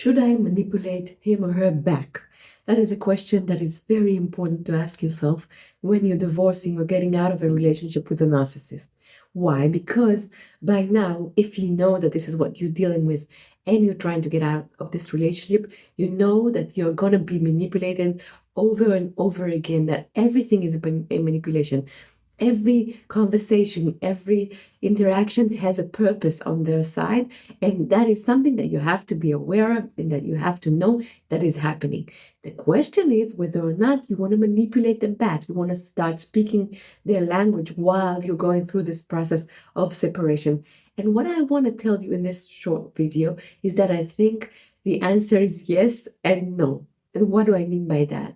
Should I manipulate him or her back? That is a question that is very important to ask yourself when you're divorcing or getting out of a relationship with a narcissist. Why? Because by now, if you know that this is what you're dealing with and you're trying to get out of this relationship, you know that you're going to be manipulated over and over again, that everything is a manipulation. Every conversation, every interaction has a purpose on their side. And that is something that you have to be aware of and that you have to know that is happening. The question is whether or not you want to manipulate them back. You want to start speaking their language while you're going through this process of separation. And what I want to tell you in this short video is that I think the answer is yes and no. And what do I mean by that?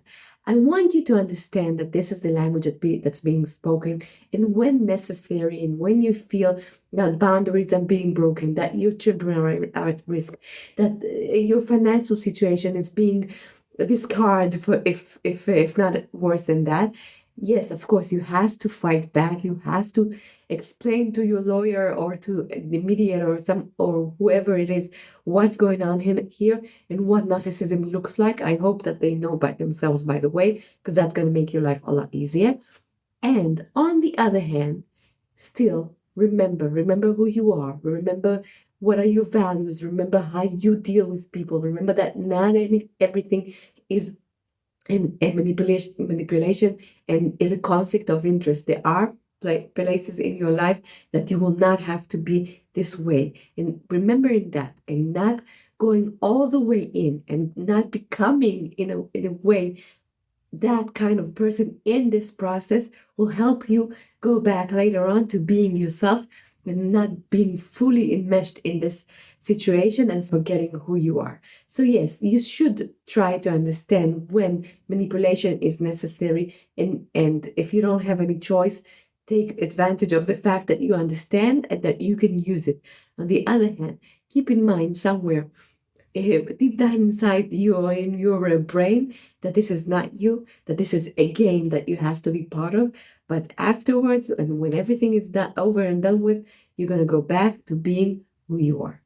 I want you to understand that this is the language that's being spoken, and when necessary, and when you feel that boundaries are being broken, that your children are at risk, that your financial situation is being discarded for if not worse than that. Yes, of course, you have to fight back. You have to explain to your lawyer or to the mediator or whoever it is what's going on here and what narcissism looks like. I hope that they know by themselves, by the way, because that's going to make your life a lot easier. And on the other hand, still remember who you are. Remember what are your values. Remember how you deal with people. Remember that not everything is a manipulation and is a conflict of interest. There are places in your life that you will not have to be this way. And remembering that and not going all the way in and not becoming in a way that kind of person in this process will help you go back later on to being yourself and not being fully enmeshed in this situation and forgetting who you are. So yes, you should try to understand when manipulation is necessary, and if you don't have any choice, take advantage of the fact that you understand and that you can use it. On the other hand, keep in mind somewhere deep down inside you or in your brain that this is not you, that this is a game that you have to be part of. But afterwards, and when everything is over and done with, you're going to go back to being who you are.